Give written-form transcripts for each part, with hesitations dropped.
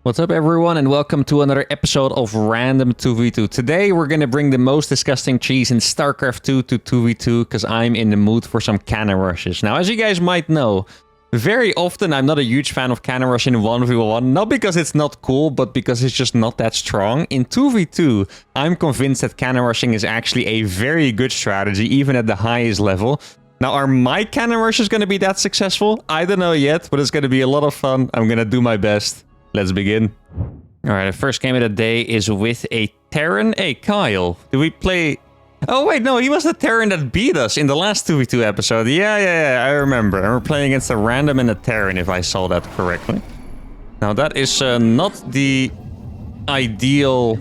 What's up everyone and welcome to another episode of Random 2v2. Today we're gonna bring the most disgusting cheese in StarCraft 2 to 2v2 because I'm in the mood for some cannon rushes. Now as you guys might know, very often I'm not a huge fan of cannon rush in 1v1, not because it's not cool, but because it's just not that strong. In 2v2, I'm convinced that cannon rushing is actually a very good strategy, even at the highest level. Now, are my cannon rushes gonna be that successful? I don't know yet, but it's gonna be a lot of fun. I'm gonna do my best. Let's begin. Alright, the first game of the day is with a Terran. Hey, Kyle, did we play... Oh, wait, no, he was the Terran that beat us in the last 2v2 episode. Yeah, I remember. And we're playing against a random and a Terran, if I saw that correctly. Now, that is not the ideal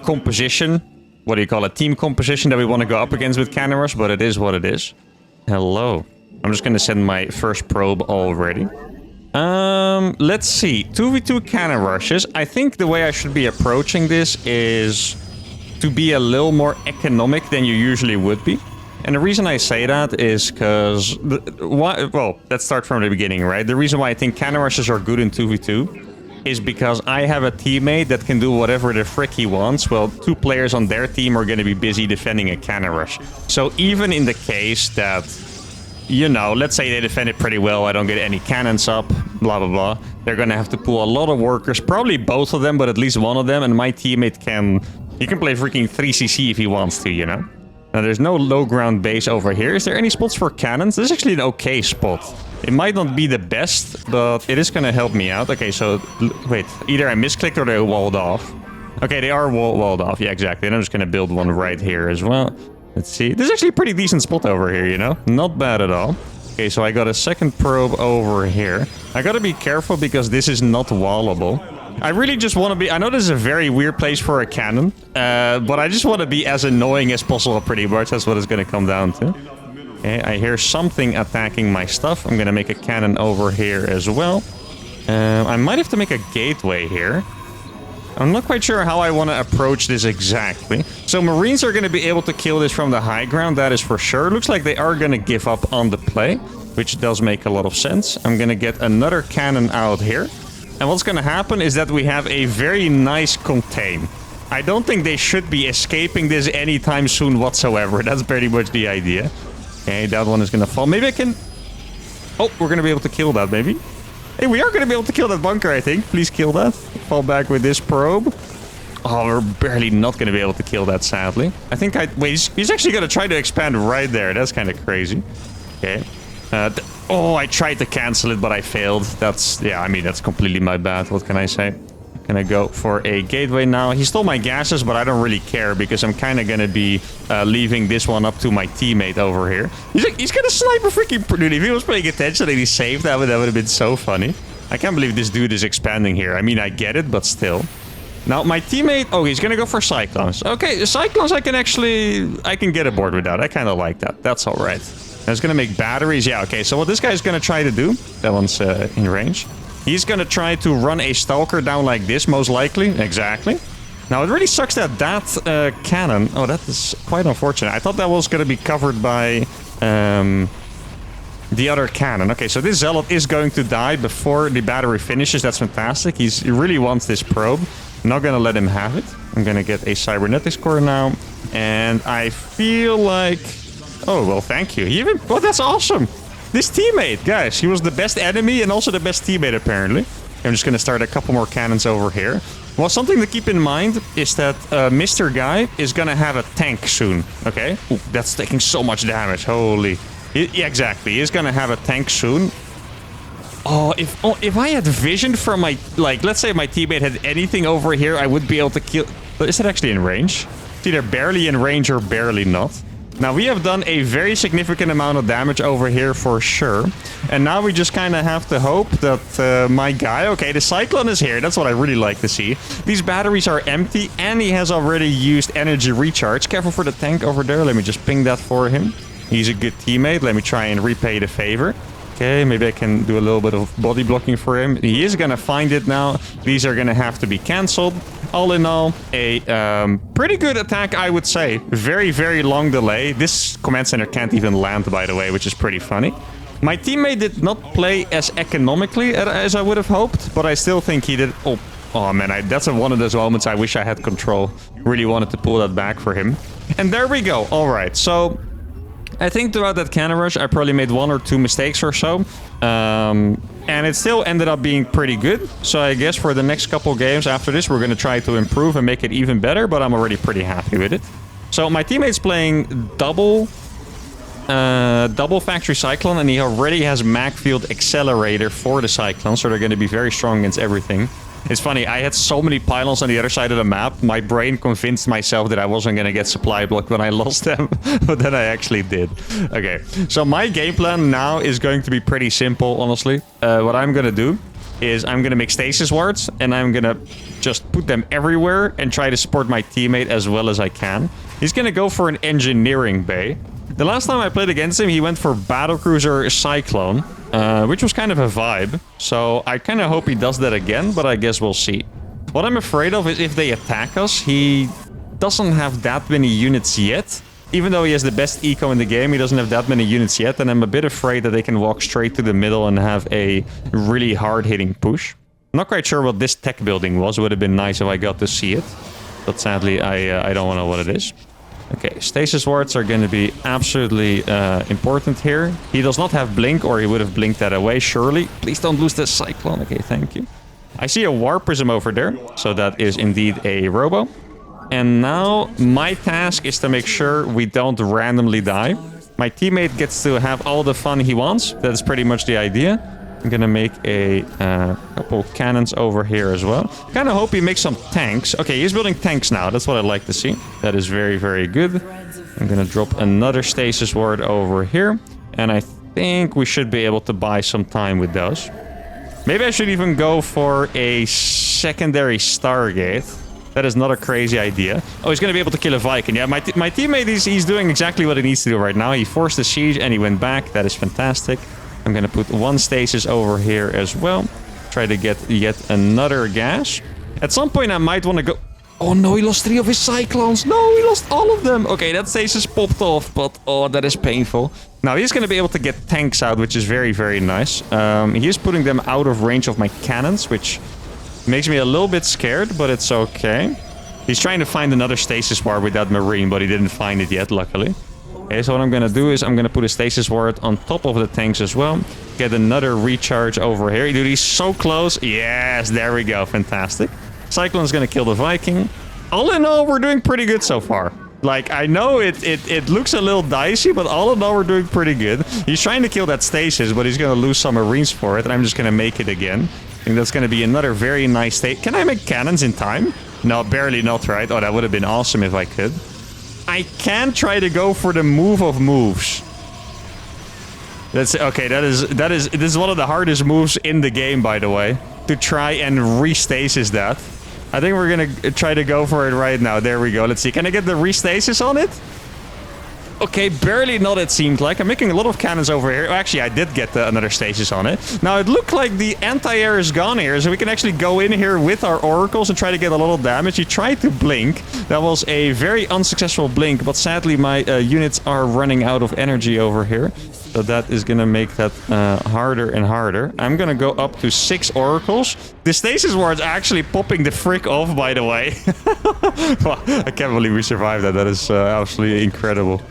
composition. What do you call it? Team composition that we want to go up against with Cannon Rush, but it is what it is. Hello. I'm just going to send my first probe already. Let's see. 2v2 cannon rushes. I think the way I should be approaching this is to be a little more economic than you usually would be. And the reason I say that is because... Well, let's start from the beginning, right? The reason why I think cannon rushes are good in 2v2 is because I have a teammate that can do whatever the frick he wants. Well, two players on their team are going to be busy defending a cannon rush. So even in the case that... You know, let's say they defend it pretty well, I don't get any cannons up, blah, blah, blah. They're gonna have to pull a lot of workers, probably both of them, but at least one of them, and my teammate can... He can play freaking 3cc if he wants to, you know? Now, there's no low ground base over here. Is there any spots for cannons? This is actually an okay spot. It might not be the best, but it is gonna help me out. Okay, so... Wait, either I misclicked or they're walled off. Okay, they are walled off, yeah, exactly. And I'm just gonna build one right here as well. Let's see. This is actually a pretty decent spot over here, you know? Not bad at all. Okay, so I got a second probe over here. I gotta be careful because this is not wallable. I really just want to be... I know this is a very weird place for a cannon, but I just want to be as annoying as possible, pretty much. That's what it's gonna come down to. Okay, I hear something attacking my stuff. I'm gonna make a cannon over here as well. I might have to make a gateway here. I'm not quite sure how I want to approach this exactly. So Marines are going to be able to kill this from the high ground, that is for sure. Looks like they are going to give up on the play, which does make a lot of sense. I'm going to get another cannon out here. And what's going to happen is that we have a very nice contain. I don't think they should be escaping this anytime soon whatsoever. That's pretty much the idea. Okay, that one is going to fall. Maybe I can... Oh, we're going to be able to kill that, maybe. Hey, we are going to be able to kill that bunker, I think. Please kill that. Fall back with this probe. Oh, we're barely not going to be able to kill that, sadly. I think I... Wait, he's actually going to try to expand right there. That's kind of crazy. Okay. Oh, I tried to cancel it, but I failed. That's... Yeah, I mean, that's completely my bad. What can I say? Gonna go for a gateway now. He stole my gases, but I don't really care because I'm kind of gonna be leaving this one up to my teammate over here. He's gonna snipe a freaking... Dude, if he was paying attention and he saved that would have been so funny. I can't believe this dude is expanding here. I mean, I get it, but still. Now, my teammate... Oh, he's gonna go for Cyclones. Okay, Cyclones I can get aboard with that. I kind of like that. That's all right. I was gonna make batteries. Yeah, okay. So what this guy's gonna try to do... That one's in range. He's gonna try to run a Stalker down like this, most likely. Exactly. Now, it really sucks that cannon... Oh, that is quite unfortunate. I thought that was gonna be covered by the other cannon. Okay, so this Zealot is going to die before the battery finishes. That's fantastic. He really wants this probe. I'm not gonna let him have it. I'm gonna get a Cybernetics core now. And I feel like... Oh, well, thank you. Well, that's awesome. This teammate, guys, he was the best enemy and also the best teammate, apparently. I'm just going to start a couple more cannons over here. Well, something to keep in mind is that Mr. Guy is going to have a tank soon, okay? Ooh, that's taking so much damage, holy... Yeah, exactly, he's going to have a tank soon. Oh, if I had vision from my... Like, let's say my teammate had anything over here, I would be able to kill... But is it actually in range? It's either barely in range or barely not. Now, we have done a very significant amount of damage over here for sure. And now we just kind of have to hope that my guy... Okay, the Cyclone is here. That's what I really like to see. These batteries are empty and he has already used energy recharge. Careful for the tank over there. Let me just ping that for him. He's a good teammate. Let me try and repay the favor. Okay, maybe I can do a little bit of body blocking for him. He is going to find it now. These are going to have to be cancelled. All in all, a pretty good attack, I would say. Very, very long delay. This command center can't even land, by the way, which is pretty funny. My teammate did not play as economically as I would have hoped, but I still think he did... Oh man, that's one of those moments I wish I had control. Really wanted to pull that back for him. And there we go. All right, so... I think throughout that cannon rush, I probably made 1 or 2 mistakes or so. And it still ended up being pretty good. So I guess for the next couple games after this, we're going to try to improve and make it even better. But I'm already pretty happy with it. So my teammate's playing double factory cyclone. And he already has mag field accelerator for the cyclone. So they're going to be very strong against everything. It's funny, I had so many pylons on the other side of the map, my brain convinced myself that I wasn't going to get supply blocked when I lost them, but then I actually did. Okay, so my game plan now is going to be pretty simple, honestly. What I'm going to do is I'm going to make stasis wards, and I'm going to just put them everywhere and try to support my teammate as well as I can. He's going to go for an engineering bay. The last time I played against him, he went for Battlecruiser Cyclone, which was kind of a vibe. So I kind of hope he does that again, but I guess we'll see. What I'm afraid of is if they attack us, he doesn't have that many units yet. Even though he has the best eco in the game, he doesn't have that many units yet. And I'm a bit afraid that they can walk straight to the middle and have a really hard-hitting push. I'm not quite sure what this tech building was. It would have been nice if I got to see it. But sadly, I don't know what it is. Okay, stasis wards are going to be absolutely important here. He does not have blink, or he would have blinked that away, surely. Please don't lose the cyclone. Okay, thank you. I see a war prism over there, so that is indeed a robo. And now my task is to make sure we don't randomly die. My teammate gets to have all the fun he wants. That's pretty much the idea. I'm gonna make a couple cannons over here as well. Kind of hope he makes some tanks. Okay, he's building tanks now. That's what I'd like to see. That is very, very good. I'm gonna drop another stasis ward over here. And I think we should be able to buy some time with those. Maybe I should even go for a secondary Stargate. That is not a crazy idea. Oh, he's gonna be able to kill a Viking. Yeah, my teammate, he's doing exactly what he needs to do right now. He forced the siege and he went back. That is fantastic. I'm going to put 1 stasis over here as well. Try to get yet another gas. At some point, I might want to go... Oh, no, he lost 3 of his cyclones. No, he lost all of them. Okay, that stasis popped off, but oh, that is painful. Now, he's going to be able to get tanks out, which is very, very nice. He is putting them out of range of my cannons, which makes me a little bit scared, but it's okay. He's trying to find another stasis ward with that marine, but he didn't find it yet, luckily. Okay, so what I'm going to do is I'm going to put a stasis ward on top of the tanks as well. Get another recharge over here. Dude, he's so close. Yes, there we go. Fantastic. Cyclone's going to kill the Viking. All in all, we're doing pretty good so far. Like, I know it looks a little dicey, but all in all, we're doing pretty good. He's trying to kill that stasis, but he's going to lose some marines for it, and I'm just going to make it again. I think that's going to be another very nice state. Can I make cannons in time? No, barely not, right? Oh, that would have been awesome if I could. I can try to go for the move of moves. That's okay. This is one of the hardest moves in the game, by the way, to try and restasis that. I think we're gonna try to go for it right now. There we go. Let's see. Can I get the restasis on it? Okay, barely not, it seemed like. I'm making a lot of cannons over here. Oh, actually, I did get another stasis on it. Now, it looked like the anti-air is gone here, so we can actually go in here with our oracles and try to get a little damage. He tried to blink. That was a very unsuccessful blink, but sadly, my units are running out of energy over here. So that is going to make that harder and harder. I'm going to go up to 6 oracles. The stasis ward's actually popping the frick off, by the way. Well, I can't believe we survived that. That is absolutely incredible.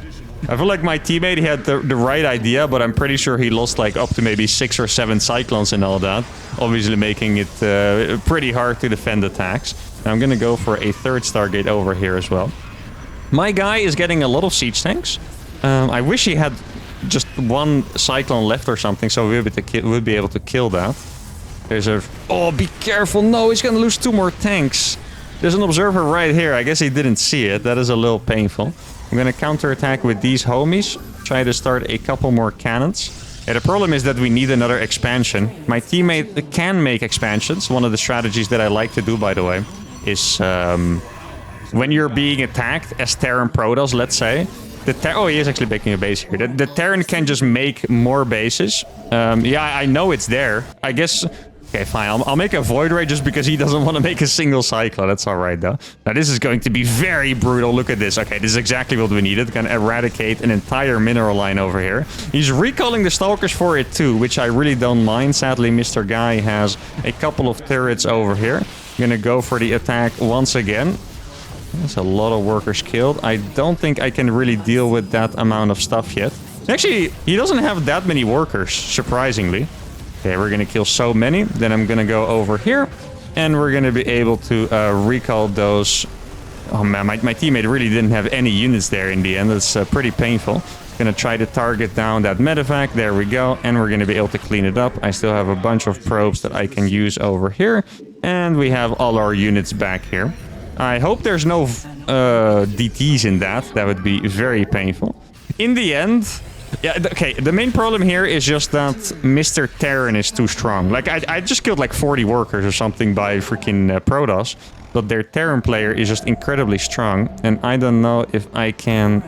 I feel like my teammate, he had the right idea, but I'm pretty sure he lost like up to maybe 6 or 7 cyclones and all that. Obviously making it pretty hard to defend attacks. I'm going to go for a 3rd Stargate over here as well. My guy is getting a lot of siege tanks. I wish he had just 1 cyclone left or something, so we would be able to kill that. There's a... Oh, be careful. No, he's going to lose 2 more tanks. There's an observer right here. I guess he didn't see it. That is a little painful. I'm going to counterattack with these homies. Try to start a couple more cannons. Yeah, the problem is that we need another expansion. My teammate can make expansions. One of the strategies that I like to do, by the way, is when you're being attacked as Terran Protoss, let's say. Oh, he is actually making a base here. The Terran can just make more bases. Yeah, I know it's there. I guess Okay, fine. I'll make a Void Ray just because he doesn't want to make a single Cyclone. That's all right, though. Now, this is going to be very brutal. Look at this. Okay, this is exactly what we needed. Gonna eradicate an entire mineral line over here. He's recalling the Stalkers for it, too, which I really don't mind. Sadly, Mr. Guy has a couple of turrets over here. Gonna go for the attack once again. There's a lot of workers killed. I don't think I can really deal with that amount of stuff yet. Actually, he doesn't have that many workers, surprisingly. Okay, we're gonna kill so many. Then I'm gonna go over here, and we're gonna be able to recall those. Oh man, my teammate really didn't have any units there in the end. That's pretty painful. Gonna try to target down that medevac. There we go, and we're gonna be able to clean it up. I still have a bunch of probes that I can use over here, and we have all our units back here. I hope there's no DTs in that. That would be very painful. In the end. Yeah, okay, the main problem here is just that Mr. Terran is too strong. Like, I just killed like 40 workers or something by freaking Protoss, but their Terran player is just incredibly strong, and I don't know if I can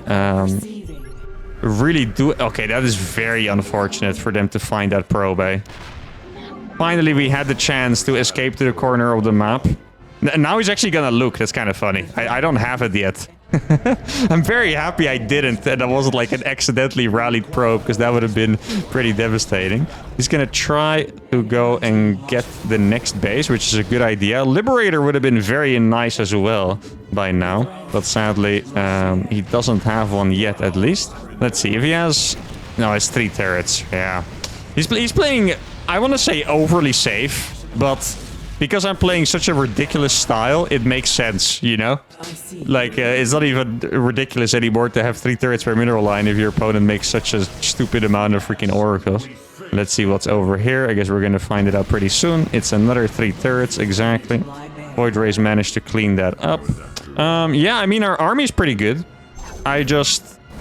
really do it. Okay, that is very unfortunate for them to find that probe, eh? Finally, we had the chance to escape to the corner of the map. Now he's actually gonna look. That's kind of funny. I don't have it yet. I'm very happy I didn't, and that wasn't like an accidentally rallied probe, because that would have been pretty devastating. He's gonna try to go and get the next base, which is a good idea. Liberator would have been very nice as well by now, but sadly he doesn't have one yet, at least. Let's see if he has. No, it's 3 turrets. Yeah, he's playing, I want to say, overly safe, but because I'm playing such a ridiculous style, it makes sense, you know? Like, it's not even ridiculous anymore to have 3 turrets per mineral line if your opponent makes such a stupid amount of freaking oracles. Let's see what's over here. I guess we're gonna find it out pretty soon. It's another 3 turrets, exactly. Void Rays managed to clean that up. Yeah, I mean, our army's pretty good.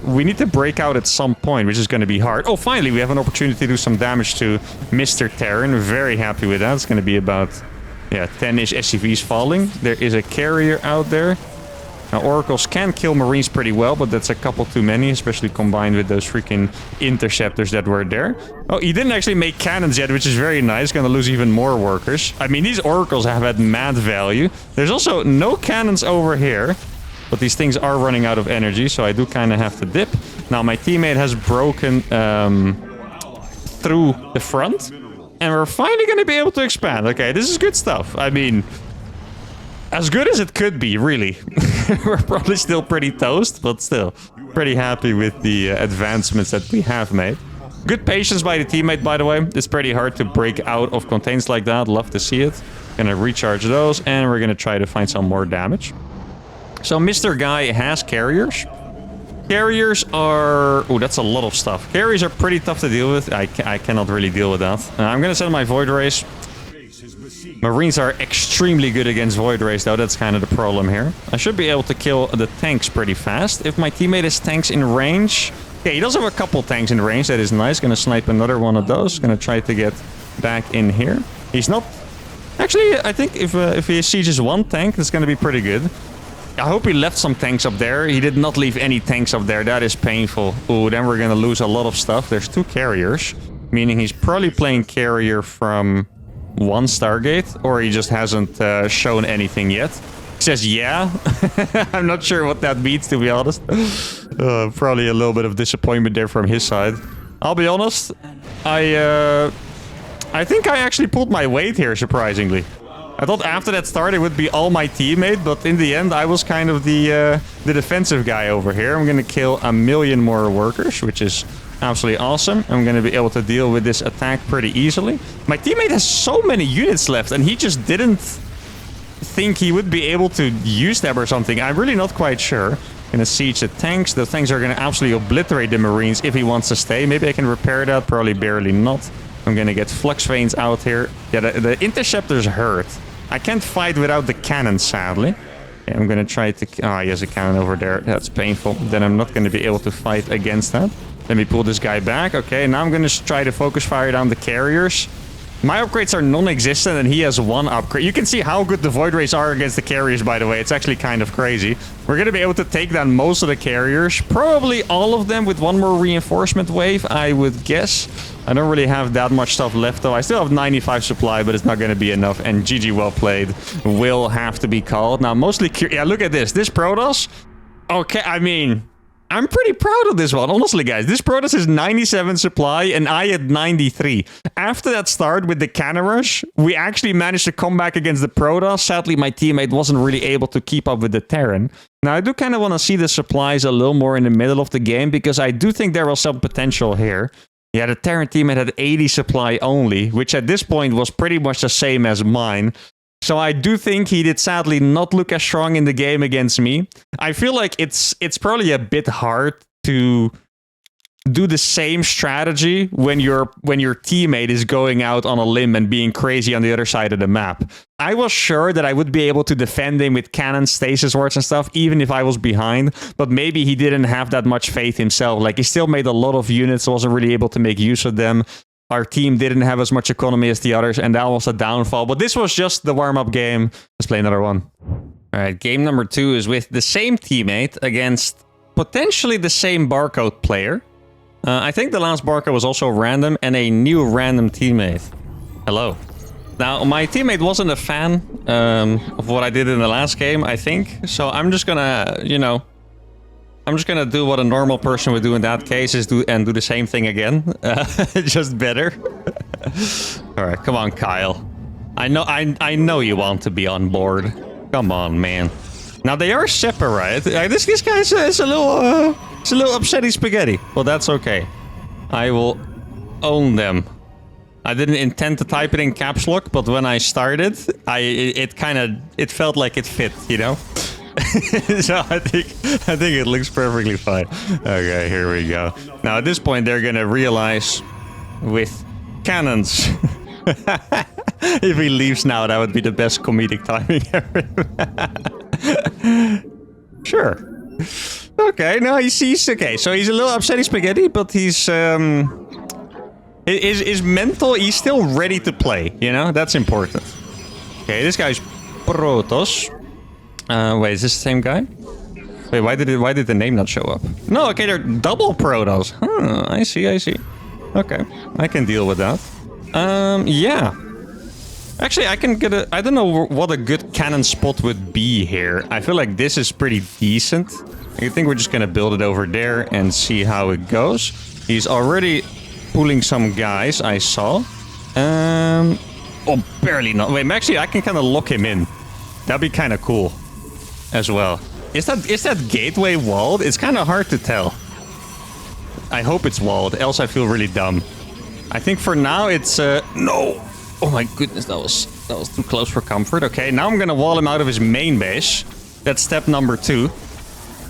We need to break out at some point, which is going to be hard. Oh, finally, we have an opportunity to do some damage to Mr. Terran. Very happy with that. It's going to be about... yeah, 10-ish SCVs falling. There is a carrier out there. Now, Oracles can kill Marines pretty well, but that's a couple too many, especially combined with those freaking interceptors that were there. Oh, he didn't actually make cannons yet, which is very nice. Gonna lose even more workers. I mean, these Oracles have had mad value. There's also no cannons over here, but these things are running out of energy, so I do kind of have to dip. Now, my teammate has broken through the front. And we're finally going to be able to expand. Okay, this is good stuff. I mean, as good as it could be, really. We're probably still pretty toast, but still pretty happy with the advancements that we have made. Good patience by the teammate, by the way. It's pretty hard to break out of contains like that. Love to see it. Gonna recharge those, and we're gonna try to find some more damage. So Mr. Guy has carriers. Carriers are... oh, that's a lot of stuff. Carriers are pretty tough to deal with. I cannot really deal with that. I'm gonna send my Void Rays. Marines are extremely good against Void Rays, though. That's kind of the problem here. I should be able to kill the tanks pretty fast. If my teammate has tanks in range... yeah, he does have a couple tanks in range. That is nice. Gonna snipe another one of those. Gonna try to get back in here. He's not... actually, I think if he sieges one tank, that's gonna be pretty good. I hope he left some tanks up there. He did not leave any tanks up there. That is painful. Ooh, then we're gonna lose a lot of stuff. There's 2 carriers, meaning he's probably playing carrier from 1 Stargate, or he just hasn't shown anything yet. He says, yeah. I'm not sure what that means, to be honest. Probably a little bit of disappointment there from his side. I'll be honest, I think I actually pulled my weight here, surprisingly. I thought after that start it would be all my teammate, but in the end I was kind of the defensive guy over here. I'm gonna kill 1 million more workers, which is absolutely awesome. I'm gonna be able to deal with this attack pretty easily. My teammate has so many units left, and he just didn't think he would be able to use them or something. I'm really not quite sure. Gonna siege the tanks. The tanks are gonna absolutely obliterate the Marines if he wants to stay. Maybe I can repair that, probably barely not. I'm gonna get flux veins out here. Yeah, the interceptors hurt. I can't fight without the cannon, sadly. Yeah, I'm gonna try to... ah, he has a cannon over there. That's painful. Then I'm not gonna be able to fight against that. Let me pull this guy back. Okay, now I'm gonna try to focus fire down the carriers. My upgrades are non-existent and he has one upgrade. You can see how good the Void Rays are against the carriers, by the way. It's actually kind of crazy. We're going to be able to take down most of the carriers. Probably all of them with one more reinforcement wave, I would guess. I don't really have that much stuff left, though. I still have 95 supply, but it's not going to be enough. And GG, well played, will have to be called. Now, mostly... Yeah, look at this. This Protoss... Okay, I mean... I'm pretty proud of this one, honestly, guys. This Protoss is 97 supply, and I had 93. After that start with the cannon rush, we actually managed to come back against the Protoss. Sadly, my teammate wasn't really able to keep up with the Terran. Now, I do kind of want to see the supplies a little more in the middle of the game, because I do think there was some potential here. Yeah, the Terran teammate had 80 supply only, which at this point was pretty much the same as mine. So I do think he did sadly not look as strong in the game against me. I feel like it's probably a bit hard to do the same strategy when your teammate is going out on a limb and being crazy on the other side of the map. I was sure that I would be able to defend him with cannons, stasis wards and stuff, even if I was behind, but maybe he didn't have that much faith himself. Like, he still made a lot of units, wasn't really able to make use of them. Our team didn't have as much economy as the others, and that was a downfall. But this was just the warm-up game. Let's play another one. All right, game number 2 is with the same teammate against potentially the same barcode player. I think the last barcode was also random, and a new random teammate. Hello. Now, my teammate wasn't a fan of what I did in the last game, I think. So I'm just gonna, you know... I'm just gonna do what a normal person would do in that case, is do the same thing again. Just better. Alright, come on, Kyle. I know you want to be on board. Come on, man. Now, they are separate. This guy is a little upsetty spaghetti. Well, that's okay. I will own them. I didn't intend to type it in caps lock, but when I started, it felt like it fit, you know? So I think it looks perfectly fine. Okay, here we go. Now at this point they're gonna realize with cannons. If he leaves now, that would be the best comedic timing ever. Sure. Okay, no, he's okay. So he's a little upsetty spaghetti, but he's his mental, he's still ready to play, you know? That's important. Okay, this guy's Protoss. Wait, is this the same guy? Wait, why did the name not show up? No, okay, they're double Protoss. Huh, I see. Okay, I can deal with that. Yeah. Actually, I can get I don't know what a good cannon spot would be here. I feel like this is pretty decent. I think we're just gonna build it over there and see how it goes. He's already pulling some guys, I saw. Oh, barely not. Wait, actually, I can kind of lock him in. That'd be kind of cool. As well. Is that gateway walled? It's kind of hard to tell. I hope it's walled, else I feel really dumb. I think for now it's no. Oh my goodness, that was too close for comfort. Okay, now I'm gonna wall him out of his main base. That's step number 2.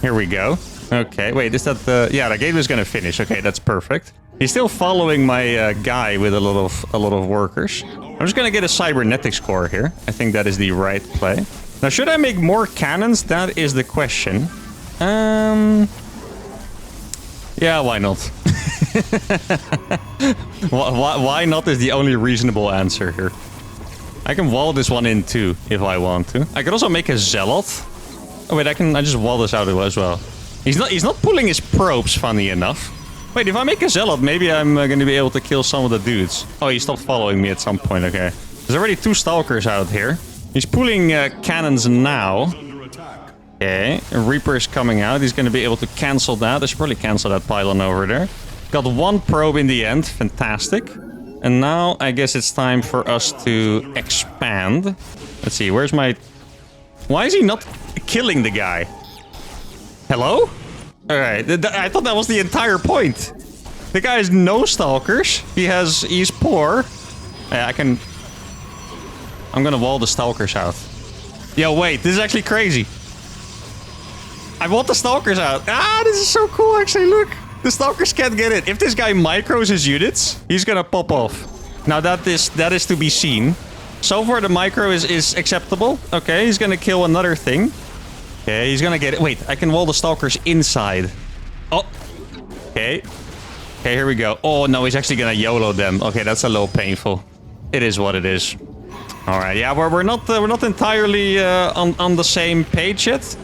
Here we go. Okay, wait, is that the... Yeah, the gateway's gonna finish. Okay, that's perfect. He's still following my guy with a lot of workers. I'm just gonna get a cybernetics core here. I think that is the right play. Now, should I make more cannons? That is the question. Yeah, why not? Why not is the only reasonable answer here. I can wall this one in too, if I want to. I could also make a zealot. Oh wait, I just wall this out as well. He's not pulling his probes, funny enough. Wait, if I make a zealot, maybe I'm going to be able to kill some of the dudes. Oh, he stopped following me at some point, okay. There's already 2 stalkers out here. He's pulling cannons now. Okay, a Reaper is coming out. He's going to be able to cancel that. I should probably cancel that pylon over there. Got 1 probe in the end. Fantastic. And now I guess it's time for us to expand. Let's see, where's my... Why is he not killing the guy? Hello? Alright, I thought that was the entire point. The guy has no stalkers. He's poor. Yeah, I'm gonna wall the stalkers out. Yo, wait, this is actually crazy. I walled the stalkers out. Ah, this is so cool, actually, look. The stalkers can't get it. If this guy micros his units, he's gonna pop off. Now that is to be seen. So far, the micro is acceptable. Okay, he's gonna kill another thing. Okay, he's gonna get it. Wait, I can wall the stalkers inside. Oh. Okay. Okay, here we go. Oh, no, he's actually gonna YOLO them. Okay, that's a little painful. It is what it is. All right, yeah, we're not entirely on the same page yet.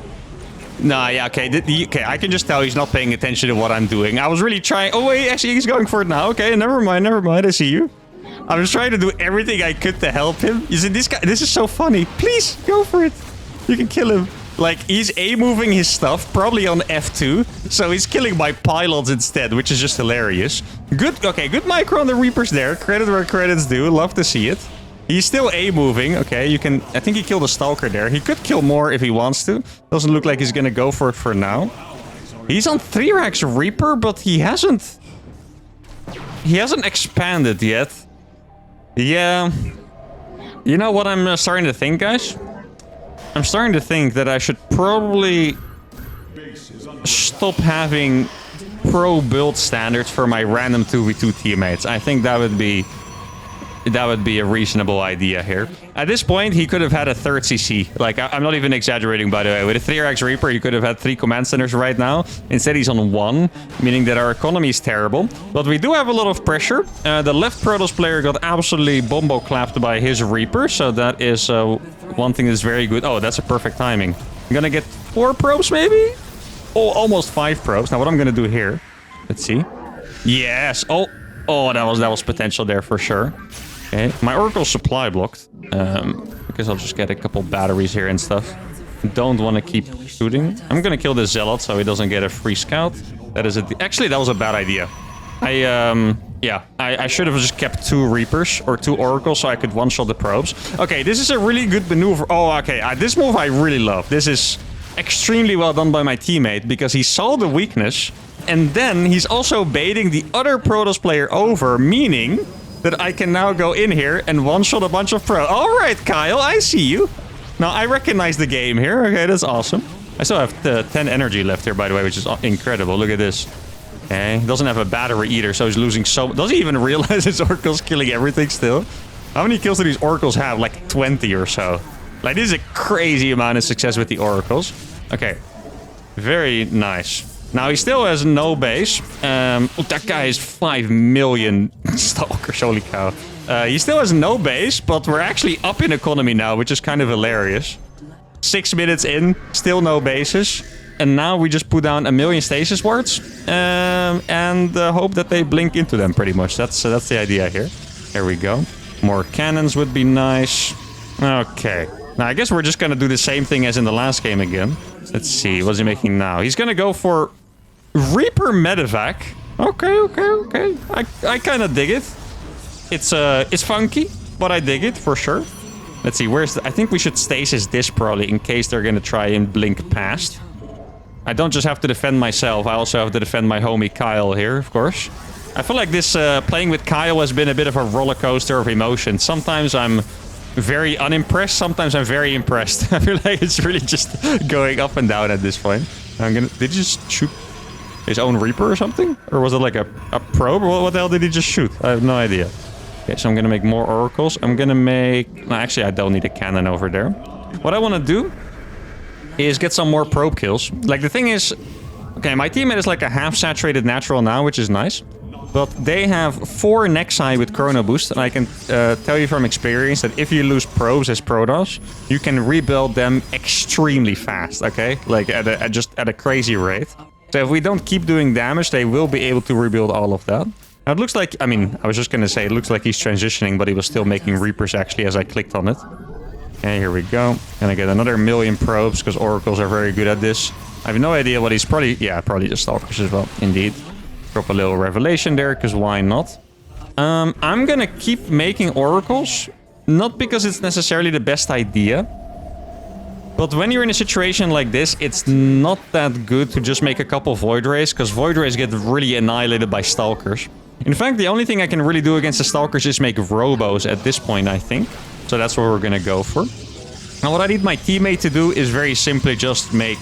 Nah, yeah, okay. Okay, I can just tell he's not paying attention to what I'm doing. I was really trying. Oh wait, actually he's going for it now. Okay, never mind. I see you. I was trying to do everything I could to help him. You see, this guy. This is so funny. Please go for it. You can kill him. Like, he's A-moving his stuff, probably on F2. So he's killing my pilots instead, which is just hilarious. Good, okay, good micro on the Reapers there. Credit where credit's due. Love to see it. He's still A-moving. Okay, you can... I think he killed a Stalker there. He could kill more if he wants to. Doesn't look like he's gonna go for it for now. He's on 3 racks Reaper, but he hasn't... He hasn't expanded yet. Yeah. You know what I'm starting to think, guys? I'm starting to think that I should probably stop having pro build standards for my random 2v2 teammates. I think that would be a reasonable idea here. At this point, he could have had a 3rd CC. Like, I'm not even exaggerating, by the way. With a 3RX Reaper, he could have had 3 command centers right now. Instead, he's on 1, meaning that our economy is terrible. But we do have a lot of pressure. The left Protoss player got absolutely bombo-clapped by his Reaper, so that is one thing that's very good. Oh, that's a perfect timing. I'm gonna get 4 probes, maybe? Oh, almost 5 probes. Now, what I'm gonna do here... Let's see. Yes! Oh, that was potential there for sure. Okay, my Oracle supply blocked. Because I'll just get a couple batteries here and stuff. Don't want to keep shooting. I'm gonna kill this Zealot so he doesn't get a free scout. That is actually, that was a bad idea. I should have just kept 2 Reapers or 2 Oracles so I could one-shot the probes. Okay, this is a really good maneuver. Oh, okay, this move I really love. This is extremely well done by my teammate because he saw the weakness and then he's also baiting the other Protoss player over, meaning that I can now go in here and one-shot a bunch of pro. All right, Kyle, I see you. Now, I recognize the game here. Okay, that's awesome. I still have 10 energy left here, by the way, which is incredible. Look at this. Okay, he doesn't have a battery either, so he's losing so... Does he even realize his Oracle's killing everything still? How many kills do these Oracles have? Like 20 or so. Like, this is a crazy amount of success with the Oracles. Okay, very nice. Now, he still has no base. That guy is 5 million Stalkers, holy cow. He still has no base, but we're actually up in economy now, which is kind of hilarious. 6 minutes in, still no bases. And now we just put down 1 million stasis wards. And hope that they blink into them, pretty much. That's the idea here. There we go. More cannons would be nice. Okay. Now, I guess we're just gonna do the same thing as in the last game again. Let's see, what's he making now? He's gonna go for Reaper Medevac. Okay. I kind of dig it. It's funky, but I dig it for sure. Let's see, where's the... I think we should stasis this probably in case they're gonna try and blink past. I don't just have to defend myself, I also have to defend my homie Kyle here, of course. I feel like this playing with Kyle has been a bit of a roller coaster of emotions. Sometimes I'm very unimpressed, sometimes I'm very impressed. I feel like it's really just going up and down at this point. Did he just shoot his own Reaper or something? Or was it like a probe? What the hell did he just shoot? I have no idea. Okay, so I'm gonna make more Oracles. I'm gonna make... No, actually, I don't need a cannon over there. What I want to do is get some more probe kills. Like, the thing is... Okay, my teammate is like a half-saturated natural now, which is nice. But they have 4 Nexi with Chrono Boost, and I can tell you from experience that if you lose probes as Protoss, you can rebuild them extremely fast, okay? Like, at a crazy rate. So if we don't keep doing damage, they will be able to rebuild all of that. Now, it looks like... I mean, I was just gonna say, it looks like he's transitioning, but he was still making Reapers, actually, as I clicked on it. And here we go. And I get another 1 million probes, because Oracles are very good at this. I have no idea what he's probably... Yeah, probably just Stalkers as well, indeed. Drop a little revelation there, because why not? I'm gonna keep making Oracles. Not because it's necessarily the best idea. But when you're in a situation like this, it's not that good to just make a couple Void Rays, because Void Rays get really annihilated by Stalkers. In fact, the only thing I can really do against the Stalkers is make Robos at this point, I think. So that's what we're gonna go for. Now, what I need my teammate to do is very simply just make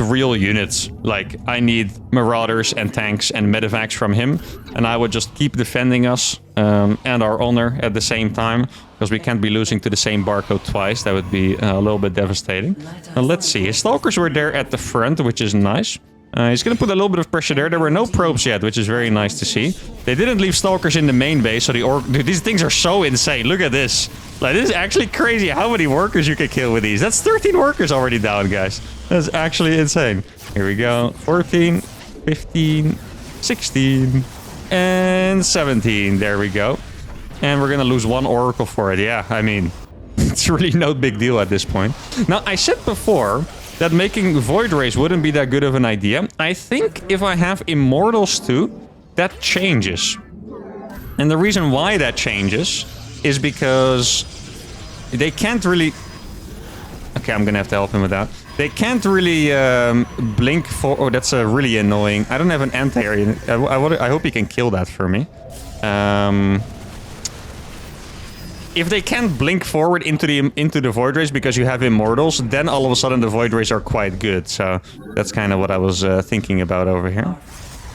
real units. Like, I need Marauders and tanks and medevacs from him. And I would just keep defending us and our honor at the same time. Because we can't be losing to the same barcode twice. That would be a little bit devastating. Now, let's see. His Stalkers were there at the front, which is nice. He's going to put a little bit of pressure there. There were no probes yet, which is very nice to see. They didn't leave stalkers in the main base, so dude, these things are so insane. Look at this. Like, this is actually crazy how many workers you can kill with these. That's 13 workers already down, guys. That's actually insane. Here we go. 14, 15, 16, and 17. There we go. And we're going to lose 1 oracle for it. Yeah, I mean, it's really no big deal at this point. Now, I said before that making Void Rays wouldn't be that good of an idea. I think if I have Immortals too, that changes. And the reason why that changes is because they can't really... Okay, I'm gonna have to help him with that. They can't really blink for... Oh, that's really annoying. I don't have an anti-air. I hope he can kill that for me. If they can't blink forward into the Void Rays because you have Immortals, then all of a sudden the Void Rays are quite good. So that's kind of what I was thinking about over here.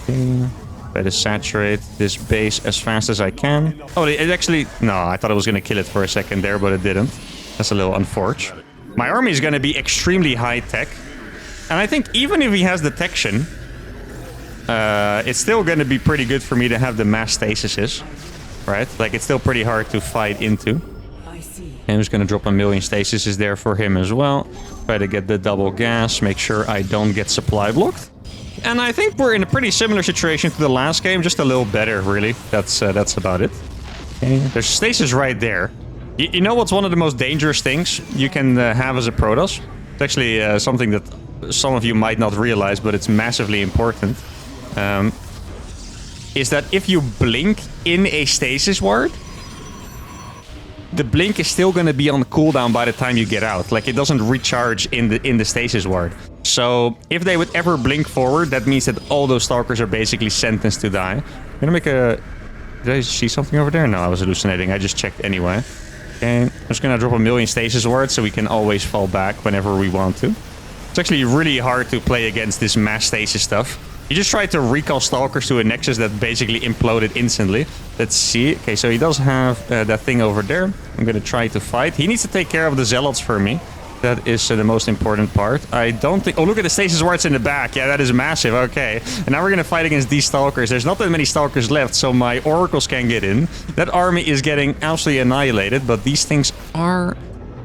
Okay. Try to saturate this base as fast as I can. Oh, it actually... No, I thought I was going to kill it for a second there, but it didn't. That's a little unfortunate. My army is going to be extremely high-tech. And I think even if he has detection, it's still going to be pretty good for me to have the mass stasises. Right? Like, it's still pretty hard to fight into. And I'm just going to drop a million stasises there for him as well. Try to get the double gas. Make sure I don't get supply blocked. And I think we're in a pretty similar situation to the last game. Just a little better, really. That's about it. Okay. There's stasis right there. You know what's one of the most dangerous things you can have as a Protoss? It's actually something that some of you might not realize, but it's massively important. Is that if you blink in a stasis ward, the blink is still going to be on cooldown by the time you get out. Like, it doesn't recharge in the stasis ward. So if they would ever blink forward, that means that all those stalkers are basically sentenced to die. I'm gonna make a... Did I see something over there? No, I was hallucinating. I just checked anyway. Okay, I'm just gonna drop a million stasis wards so we can always fall back whenever we want to. It's actually really hard to play against this mass stasis stuff. You just tried to recall stalkers to a nexus that basically imploded instantly. Let's see. Okay, so he does have that thing over there. I'm going to try to fight. He needs to take care of the zealots for me. That is the most important part. I don't think... Oh, look at the stasis wards in the back. Yeah, that is massive. Okay. And now we're going to fight against these stalkers. There's not that many stalkers left, so my oracles can get in. That army is getting absolutely annihilated, but these things are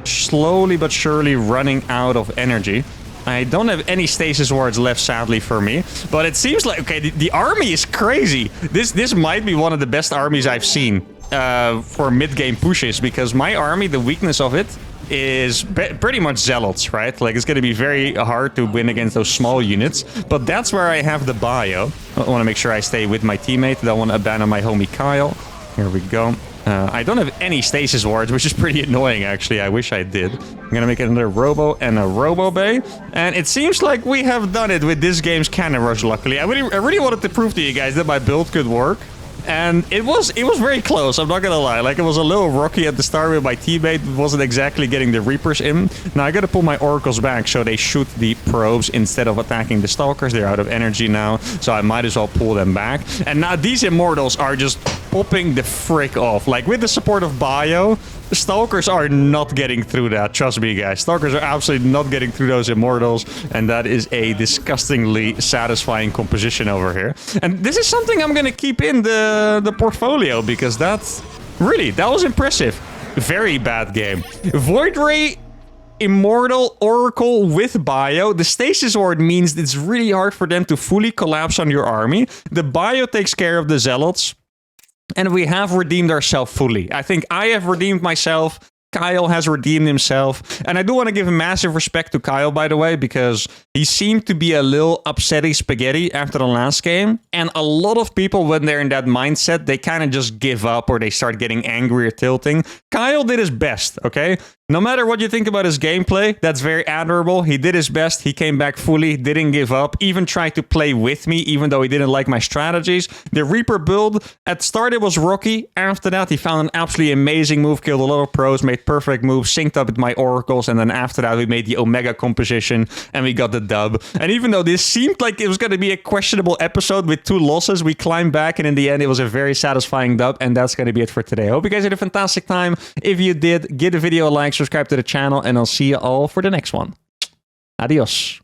slowly but surely running out of energy. I don't have any stasis wards left, sadly, for me. But it seems like... Okay, the army is crazy. This might be one of the best armies I've seen for mid-game pushes. Because my army, the weakness of it is pretty much zealots, right? Like, it's going to be very hard to win against those small units. But that's where I have the bio. I want to make sure I stay with my teammate. I don't want to abandon my homie Kyle. Here we go. I don't have any stasis wards, which is pretty annoying, actually. I wish I did. I'm gonna make another Robo and a Robo Bay. And it seems like we have done it with this game's cannon rush, luckily. I really wanted to prove to you guys that my build could work. And it was very close, I'm not gonna lie. Like, it was a little rocky at the start with my teammate. Wasn't exactly getting the Reapers in. Now I gotta pull my Oracles back so they shoot the probes instead of attacking the Stalkers. They're out of energy now, so I might as well pull them back. And now these Immortals are just popping the frick off. Like, with the support of Bio, the Stalkers are not getting through that. Trust me, guys. Stalkers are absolutely not getting through those Immortals. And that is a disgustingly satisfying composition over here. And this is something I'm going to keep in the portfolio. Because that's... Really, that was impressive. Very bad game. Void Ray, Immortal, Oracle with Bio. The Stasis Ward means it's really hard for them to fully collapse on your army. The Bio takes care of the Zealots. And we have redeemed ourselves fully. I think I have redeemed myself. Kyle has redeemed himself. And I do want to give a massive respect to Kyle, by the way, because he seemed to be a little upsetty spaghetti after the last game. And a lot of people, when they're in that mindset, they kind of just give up or they start getting angry or tilting. Kyle did his best, okay? No matter what you think about his gameplay, that's very admirable. He did his best. He came back fully, didn't give up, even tried to play with me, even though he didn't like my strategies. The Reaper build, at start it was rocky. After that, he found an absolutely amazing move, killed a lot of pros, made perfect moves, synced up with my oracles, and then after that, we made the Omega composition, and we got the dub. And even though this seemed like it was going to be a questionable episode with 2 losses, we climbed back, and in the end, it was a very satisfying dub, and that's going to be it for today. I hope you guys had a fantastic time. If you did, give the video a like, subscribe to the channel, and I'll see you all for the next one. Adios.